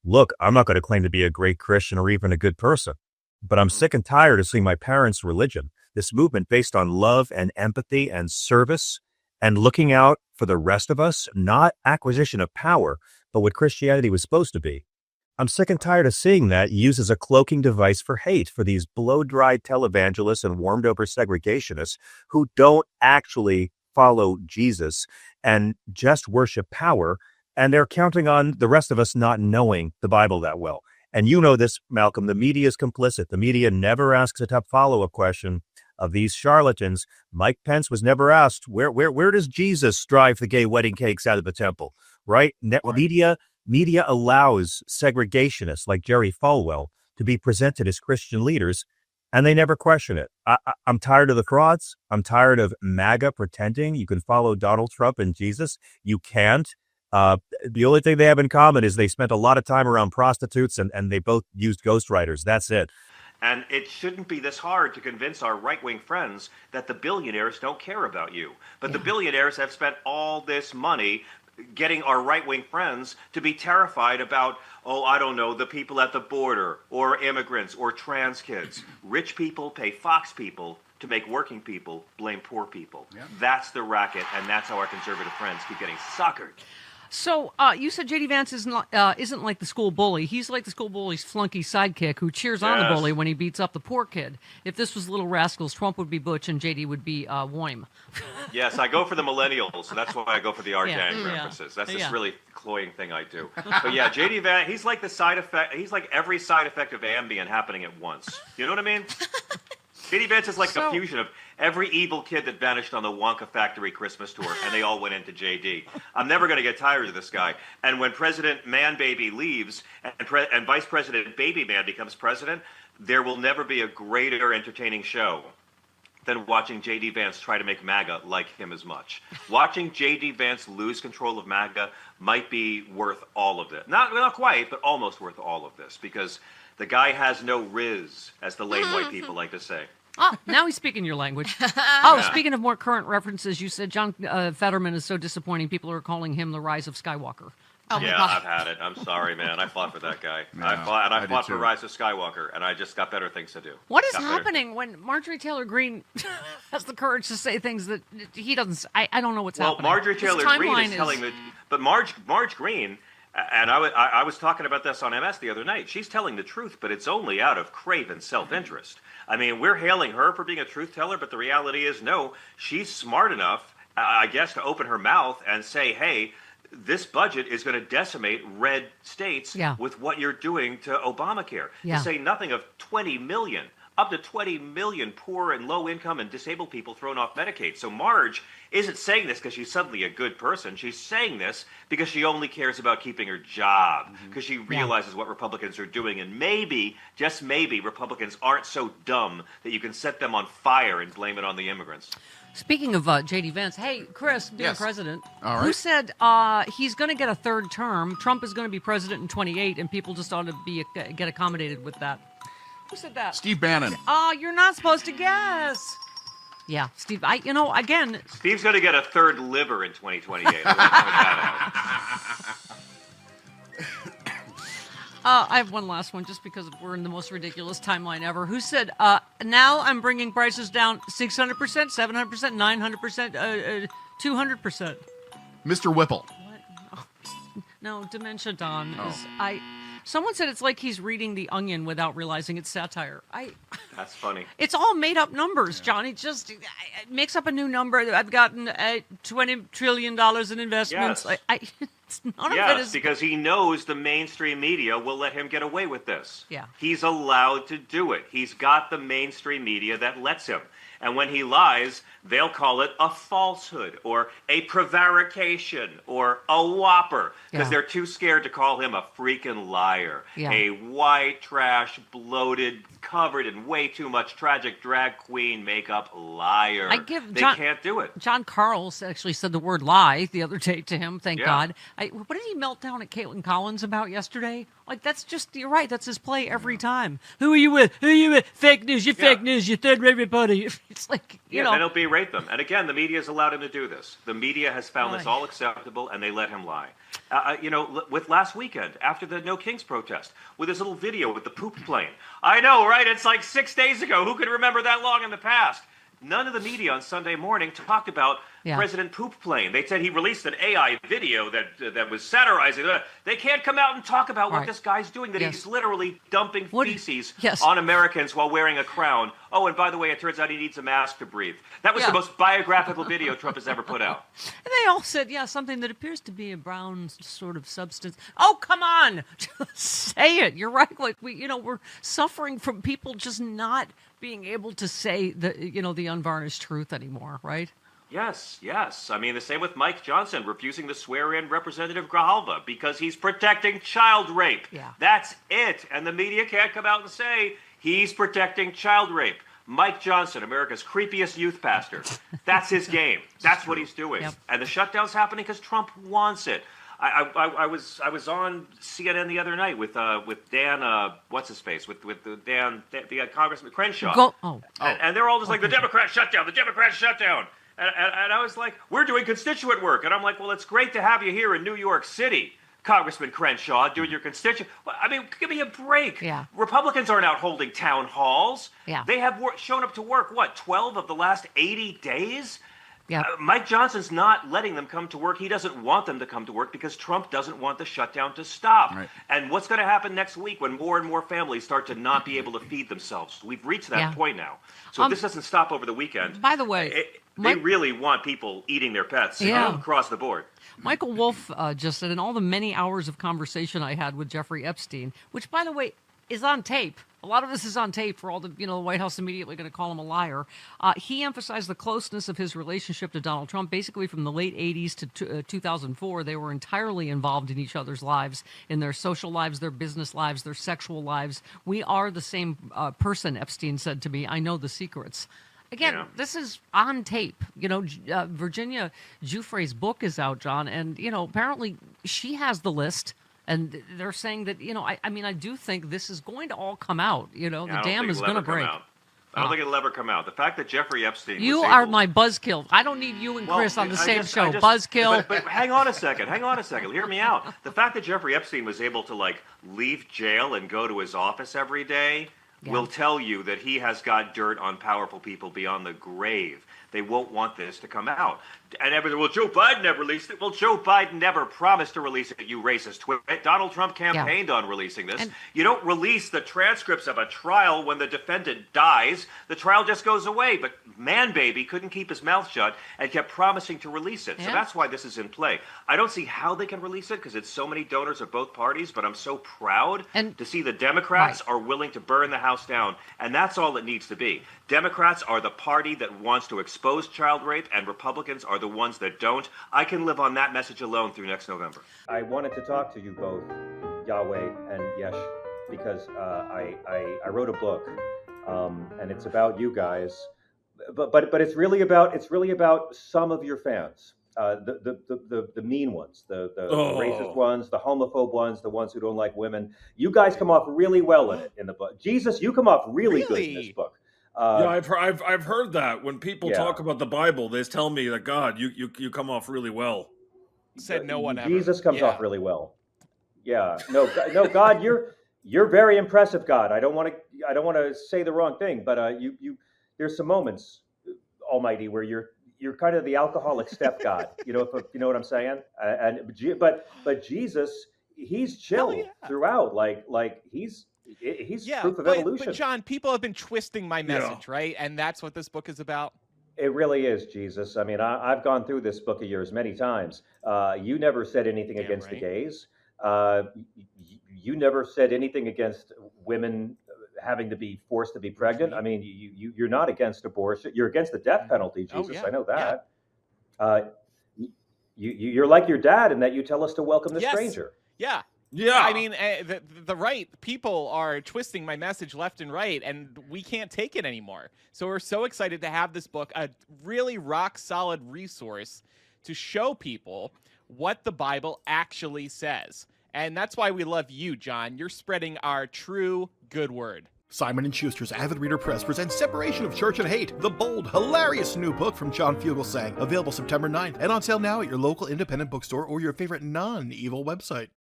look, I'm not going to claim to be a great Christian or even a good person, but I'm sick and tired of seeing my parents' religion, this movement based on love and empathy and service and looking out for the rest of us, not acquisition of power, but what Christianity was supposed to be. I'm sick and tired of seeing that used as a cloaking device for hate for these blow-dried televangelists and warmed-over segregationists who don't actually follow Jesus and just worship power, and they're counting on the rest of us not knowing the Bible that well. And you know this, Malcolm, the media is complicit. The media never asks a tough follow-up question of these charlatans. Mike Pence was never asked, where does Jesus drive the gay wedding cakes out of the temple, right? Media allows segregationists like Jerry Falwell to be presented as Christian leaders, and they never question it. I'm tired of the frauds. I'm tired of MAGA pretending you can follow Donald Trump and Jesus. You can't. The only thing they have in common is they spent a lot of time around prostitutes and they both used ghostwriters. That's it. And it shouldn't be this hard to convince our right-wing friends that the billionaires don't care about you. But the billionaires have spent all this money getting our right-wing friends to be terrified about, I don't know, the people at the border or immigrants or trans kids. Rich people pay Fox people to make working people blame poor people. Yeah. That's the racket, and that's how our conservative friends keep getting suckered. So you said J.D. Vance isn't like the school bully. He's like the school bully's flunky sidekick who cheers on the bully when he beats up the poor kid. If this was Little Rascals, Trump would be Butch and J.D. would be Woim. Yes, I go for the millennials, so that's why I go for the R-Gang references. That's this really cloying thing I do. But yeah, J.D. Vance, he's like the side effect. He's like every side effect of Ambien happening at once. You know what I mean? J.D. Vance is like a fusion of every evil kid that vanished on the Wonka Factory Christmas tour, and they all went into J.D. I'm never going to get tired of this guy. And when President Man-Baby leaves and Vice President Baby-Man becomes president, there will never be a greater entertaining show than watching J.D. Vance try to make MAGA like him as much. Watching J.D. Vance lose control of MAGA might be worth all of it. Not quite, but almost worth all of this, because the guy has no riz, as the lame white people like to say. Oh, now he's speaking your language. Speaking of more current references, you said John Fetterman is so disappointing. People are calling him the rise of Skywalker. Oh yeah, I've had it. I'm sorry, man. I fought for that guy. No, I fought for Rise of Skywalker, and I just got better things to do. What is happening when Marjorie Taylor Greene has the courage to say things that he doesn't? I don't know what's happening. Well, Marjorie Taylor Greene is telling but Marge Greene, and I was talking about this on MS the other night. She's telling the truth, but it's only out of craven self-interest. I mean, we're hailing her for being a truth teller, but the reality is, no, she's smart enough, I guess, to open her mouth and say, hey, this budget is going to decimate red states with what you're doing to Obamacare. To say nothing of 20 million, up to 20 million poor and low income and disabled people thrown off Medicaid. So Marge isn't saying this because she's suddenly a good person. She's saying this because she only cares about keeping her job, because she realizes what Republicans are doing. And maybe, just maybe, Republicans aren't so dumb that you can set them on fire and blame it on the immigrants. Speaking of J.D. Vance, hey, Chris, being president, all right. Who said he's going to get a third term? Trump is going to be president in 28, and people just ought to get accommodated with that. Who said that? Steve Bannon. Oh, you're not supposed to guess. Yeah, Steve. Again. Steve's going to get a third liver in 2028. I have one last one, just because we're in the most ridiculous timeline ever. Who said, now I'm bringing prices down 600%, 700%, 900%, 200%? Mr. Whipple. What? Oh, no, Dementia Don is... Someone said it's like he's reading The Onion without realizing it's satire. That's funny. It's all made-up numbers, John. It just makes up a new number. I've gotten $20 trillion in investments. Yes. None of it is... because he knows the mainstream media will let him get away with this. Yeah. He's allowed to do it. He's got the mainstream media that lets him. And when he lies, they'll call it a falsehood or a prevarication or a whopper, because they're too scared to call him a freaking liar. Yeah. A white trash, bloated, covered in way too much tragic drag queen makeup liar. They can't do it. John Carls actually said the word lie the other day to him, thank God. What did he melt down at Caitlin Collins about yesterday? Like, that's just, you're right, that's his play every time. Who are you with? Who are you with? Fake news, you're fake news, you're third-rate reporter. It's like, they don't berate them. And again, the media has allowed him to do this. The media has found this all acceptable, and they let him lie. With last weekend, after the No Kings protest, with his little video with the poop plane. I know, right? It's like 6 days ago. Who could remember that long in the past? None of the media on Sunday morning talked about President Poop Plane. They said he released an AI video that was satirizing. They can't come out and talk about what this guy's doing, that he's literally dumping feces on Americans while wearing a crown. Oh, and by the way, it turns out he needs a mask to breathe. That was the most biographical video Trump has ever put out. And they all said, something that appears to be a brown sort of substance. Oh, come on. Just say it. You're right. Like, we're suffering from people just not being able to say the unvarnished truth anymore, right? Yes. I mean, the same with Mike Johnson refusing to swear in Representative Grijalva because he's protecting child rape. Yeah. That's it. And the media can't come out and say he's protecting child rape. Mike Johnson, America's creepiest youth pastor. That's his game. That's what he's doing. Yep. And the shutdown's happening because Trump wants it. I was on CNN the other night with Dan what's his face with the Congressman Crenshaw. And they're all just like the Democrats shut down. And I was like, we're doing constituent work. And I'm like, well, it's great to have you here in New York City, Congressman Crenshaw, doing your constituent. I mean, give me a break. Yeah. Republicans aren't out holding town halls. Yeah. They have shown up to work, 12 of the last 80 days? Yeah. Mike Johnson's not letting them come to work. He doesn't want them to come to work because Trump doesn't want the shutdown to stop. Right. And what's going to happen next week when more and more families start to not be able to feed themselves? We've reached that point now. So if this doesn't stop over the weekend, by the way, they really want people eating their pets across the board. Michael Wolff just said, in all the many hours of conversation I had with Jeffrey Epstein, which, by the way, is on tape. A lot of this is on tape for all the, the White House immediately going to call him a liar. He emphasized the closeness of his relationship to Donald Trump. Basically, from the late 80s to 2004, they were entirely involved in each other's lives, in their social lives, their business lives, their sexual lives. We are the same person, Epstein said to me. I know the secrets. Again, this is on tape. Virginia Giuffre's book is out, John, and, apparently she has the list. And they're saying that, I do think this is going to all come out. The dam is going to break. I don't think it'll ever come out. The fact that Jeffrey Epstein You are my buzzkill. I don't need you and Chris on the same show. Buzzkill. But hang on a second. Hear me out. The fact that Jeffrey Epstein was able to, leave jail and go to his office every day will tell you that he has got dirt on powerful people beyond the grave. They won't want this to come out. And everyone, well, Joe Biden never released it. Well, Joe Biden never promised to release it, you racist twit. Donald Trump campaigned on releasing this. You don't release the transcripts of a trial when the defendant dies. The trial just goes away. But Man Baby couldn't keep his mouth shut and kept promising to release it. So that's why this is in play. I don't see how they can release it because it's so many donors of both parties, but I'm so proud to see the Democrats are willing to burn the house down. And that's all it needs to be. Democrats are the party that wants to expose child rape, and Republicans are the ones that don't. I can live on that message alone through next November. I wanted to talk to you both, Yahweh and Yesh, because I wrote a book, and it's about you guys, but it's really about some of your fans, the mean ones, the racist ones, the homophobe ones, the ones who don't like women. You guys come off really well in the book. Jesus, you come off really good in this book. I've heard that when people talk about the Bible, they tell me that God, you come off really well. Said no one ever. Jesus comes off really well. Yeah, no, God, you're very impressive, God. I don't want to say the wrong thing, but you there's some moments, Almighty, where you're kind of the alcoholic step God. You know what I'm saying? But Jesus, he's chill throughout. Like he's proof of evolution. But John, people have been twisting my message, right? And that's what this book is about. It really is, Jesus. I mean, I've gone through this book of yours many times. You never said anything against the gays. You never said anything against women having to be forced to be pregnant. I mean, you're not against abortion. You're against the death penalty, Jesus. I know that. You're like your dad in that you tell us to welcome the stranger. Yeah. I mean, the right people are twisting my message left and right, and we can't take it anymore. So we're so excited to have this book, a really rock-solid resource to show people what the Bible actually says. And that's why we love you, John. You're spreading our true good word. Simon & Schuster's Avid Reader Press presents Separation of Church and Hate, the bold, hilarious new book from John Fugelsang, available September 9th and on sale now at your local independent bookstore or your favorite non-evil website.